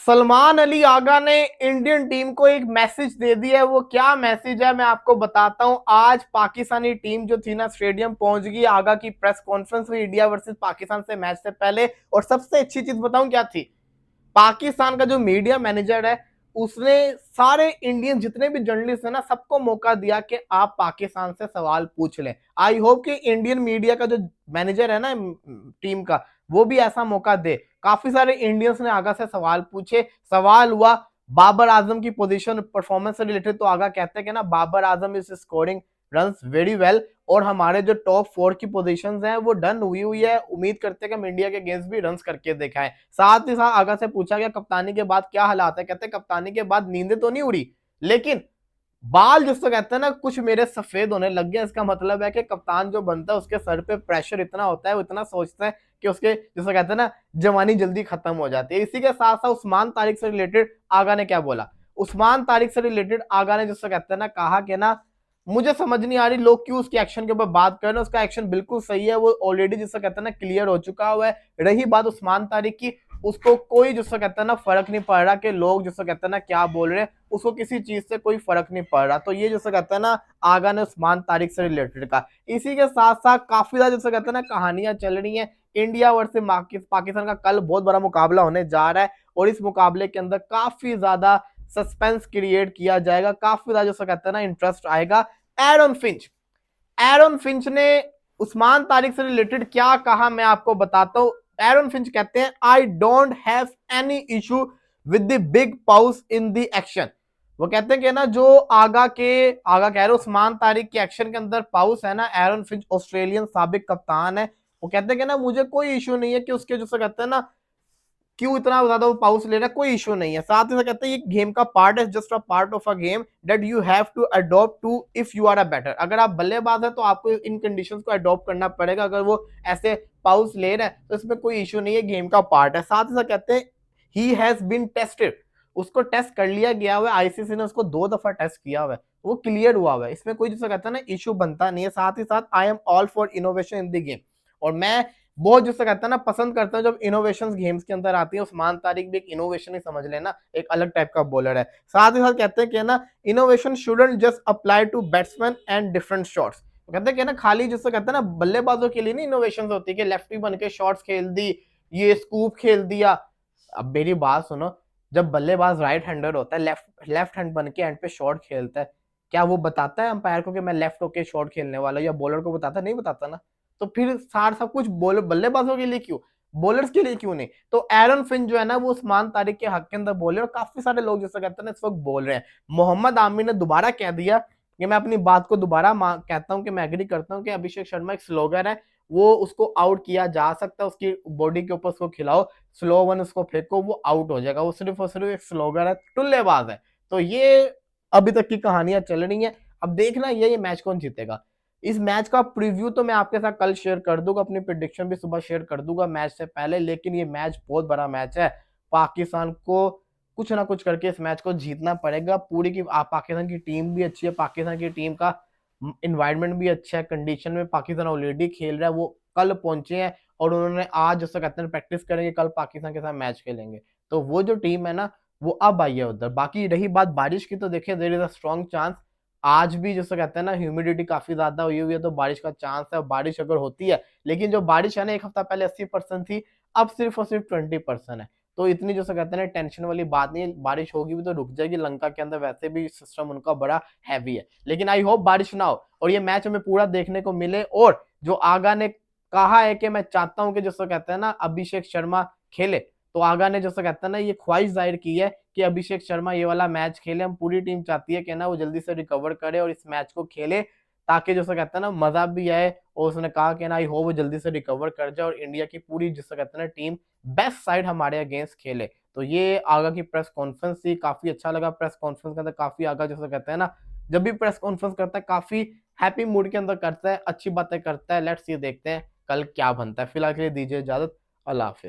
सलमान अली आगा ने Indian team को एक मैसेज दे दिया है। वो क्या मैसेज है मैं आपको बताता हूं। आज पाकिस्तानी टीम जो थी ना स्टेडियम पहुंच गई। आगा की प्रेस कॉन्फ्रेंस हुई इंडिया वर्सेस पाकिस्तान से मैच से पहले। और सबसे अच्छी चीज बताऊं क्या थी, पाकिस्तान का जो मीडिया मैनेजर है उसने सारे इंडियन जितने भी जर्नलिस्ट है ना सबको मौका दिया कि आप पाकिस्तान से सवाल पूछ लें। आई होप कि इंडियन मीडिया का जो मैनेजर है ना टीम का वो भी ऐसा मौका दे। काफी सारे इंडियंस ने आगा से सवाल पूछे। सवाल हुआ बाबर आजम की पोजीशन परफॉर्मेंस से रिलेटेड, तो आगा कहते हैं कि ना Babar Azam is scoring runs very well और हमारे जो टॉप 4 की पोजीशंस हैं वो डन हुई है। उम्मीद करते हैं कि हम इंडिया के अगेंस्ट भी रन्स करके दिखाएं। साथ ही साथ आगा से पूछा गया कप्तानी के बाद क्या हालात है। कहते हैं कप्तानी के बाद नींदें तो नहीं उड़ी, लेकिन बाल जिसको कहते हैं ना कुछ मेरे सफेद होने लग गए। इसका मतलब है कि कप्तान जो बनता है उसके सर पे प्रेशर इतना होता है, वो इतना सोचता है कि उसके जिसको कहते हैं ना जवानी जल्दी खत्म हो जाती है। इसी के साथ साथ उस्मान तारिक से रिलेटेड आगा ने क्या बोला। उस्मान तारिक से रिलेटेड आगा ने जिसको कहते हैं ना कहा कि ना मुझे समझ नहीं आ रही लोग क्यों उसके एक्शन के ऊपर बात कर रहे हैं। उसका एक्शन बिल्कुल सही है, वो ऑलरेडी जिसको कहते हैं ना क्लियर हो चुका हुआ है। रही बात उस्मान तारिक की, उसको कोई जिसको कहता है ना फर्क नहीं पड़ रहा कि लोग जिसको कहते हैं ना क्या बोल रहे हैं, उसको किसी चीज से कोई फर्क नहीं पड़ रहा। तो ये जिसको कहते हैं ना आगा ने उस्मान तारिक से रिलेटेड का। इसी के साथ साथ काफी ज्यादा जिसको कहते हैं ना कहानियां चल रही हैं। इंडिया वर्सेस पाकिस्तान का कल बहुत बड़ा मुकाबला होने जा रहा है और इस मुकाबले के अंदर काफी ज्यादा सस्पेंस क्रिएट किया जाएगा। काफी ज्यादा जिसको कहते हैं ना इंटरेस्ट आएगा। एरन फिंच ने उस्मान तारिक से रिलेटेड क्या कहा मैं आपको बताता हूं। एरन फिंच कहते हैं I don't have any issue with the big pause in the action. वो कहते हैं कि ना जो आगा कह रहे उस्मान तारिक के एक्शन के अंदर पाउस है ना, एरन फिंच ऑस्ट्रेलियन साबिक कप्तान है, वो कहते हैं कि ना मुझे कोई इशू नहीं है कि उसके जो कहते हैं ना क्यों इतना ज्यादा वो पाउस ले रहा है, कोई इशू नहीं है। साथ ही कहते हैं ये गेम का पार्ट है, just a part of a game that you have to adopt to if you are a batter. अगर आप बल्लेबाज है तो आपको इन कंडीशंस को अडॉप्ट करना पड़ेगा। अगर वो ऐसे पाउस ले रहा है तो इसमें कोई इशू नहीं है, गेम का पार्ट है। साथ ही कहते हैं ही हैज बीन टेस्टेड, उसको टेस्ट कर लिया गया हुआ है। आईसीसी ने उसको 2 दफा टेस्ट किया हुआ है, वो क्लियर हुआ हुआ है। इसमें कोई जिसे कहता है ना इशू बनता नहीं है। साथ ही साथ I am all for innovation in the game, और मैं बहुत जिससे कहता है ना पसंद करता हूं जब इनोवेशन गेम्स के अंदर आती है। उस्मान तारिक भी एक इनोवेशन ही समझ लेना, एक अलग टाइप का बॉलर है। साथ ही साथ कहते हैं कि ना innovation shouldn't just apply to batsman and different shots. कहते हैं कि ना खाली जिससे कहते हैं ना बल्लेबाजों के लिए नहीं इनोवेशन होती है कि लेफ्टी बन के शॉट्स खेल दी, ये स्कूप खेल दिया। अब मेरी बात सुनो, जब बल्लेबाज राइट हैंडर होता है, लेफ्ट हैंड बन के एंड पे शॉट खेलता है, क्या वो बताता है अंपायर को कि मैं लेफ्ट होके शॉट खेलने वाला हूं, या बॉलर को बताता नहीं बताता ना। तो फिर सार सब कुछ बल्लेबाजों के लिए क्यों, बॉलर्स के लिए क्यों नहीं। तो एरन फिंच जो है ना वो उस्मान तारिक के हक के अंदर बोले, और काफी सारे लोग जैसे कहते हैं ना इस वक्त बोल रहे हैं। मोहम्मद आमिर ने दोबारा कह दिया कि मैं अपनी बात को दोबारा कहता हूं कि मैं एग्री करता हूं कि अभिषेक शर्मा एक स्लोगर है, वो उसको आउट किया जा सकता है। उसकी बॉडी के ऊपर उसको खिलाओ, स्लो वन उसको फेंको, वो आउट हो जाएगा। वो सिर्फ और सिर्फ एक स्लोगर है, टुल्लेबाज है। तो ये अभी तक की कहानियां चल रही हैं। अब देखना ये मैच कौन जीतेगा। इस मैच का प्रीव्यू तो मैं आपके साथ कल शेयर कर दूंगा, अपनी प्रेडिक्शन भी सुबह शेयर कर दूंगा मैच से पहले। लेकिन ये मैच बहुत बड़ा मैच है, पाकिस्तान को कुछ ना कुछ करके इस मैच को जीतना पड़ेगा। पूरी की पाकिस्तान की टीम भी अच्छी है, पाकिस्तान की टीम का इन्वायरमेंट भी अच्छा है, कंडीशन में पाकिस्तान ऑलरेडी खेल रहा है। वो कल पहुंचे हैं और उन्होंने आज जैसा कहते हैं प्रैक्टिस करेंगे, कल पाकिस्तान के साथ मैच खेलेंगे। तो वो जो टीम है ना वो अब आई है उधर। बाकी रही बात बारिश की, तो देखिए there is a strong chance. आज भी जैसे कहते हैं ना ह्यूमिडिटी काफी ज्यादा हुई है, तो बारिश का चांस है। बारिश अगर होती है, लेकिन जो बारिश है ना एक हफ्ता पहले 80% थी, अब सिर्फ और सिर्फ 20% है। तो इतनी जैसे कहते हैं ना टेंशन वाली बात नहीं है। बारिश होगी भी तो रुक जाएगी, लंका के अंदर वैसे भी सिस्टम उनका बड़ा हैवी है। लेकिन आई होप बारिश ना हो और ये मैच हमें पूरा देखने को मिले। और जो आगा ने कहा है कि मैं चाहता हूं कि जैसे कहते हैं ना अभिषेक शर्मा खेले, तो आगा ने जैसे कहते हैं ना ये ख्वाहिश जाहिर की है कि अभिषेक शर्मा ये वाला मैच खेले। हम पूरी टीम चाहती है कि ना वो जल्दी से रिकवर करे और इस मैच को खेले, ताकि जैसे कहते हैं ना मजा भी आए। और उसने कहा कि ना आई होप वो जल्दी से रिकवर कर जाए और इंडिया की पूरी जिसे कहते हैं ना टीम बेस्ट साइड हमारे अगेंस्ट खेले। तो ये आगा की प्रेस कॉन्फ्रेंस थी, काफी अच्छा लगा। प्रेस कॉन्फ्रेंस के अंदर काफी आगा जैसे कहते हैं ना जब भी प्रेस कॉन्फ्रेंस करता है काफी हैप्पी मूड के अंदर करता है, अच्छी बातें करता है। लेट्स ये देखते हैं कल क्या बनता है। फिलहाल के लिए दीजिए इजाजत, अल्लाह हाफिज।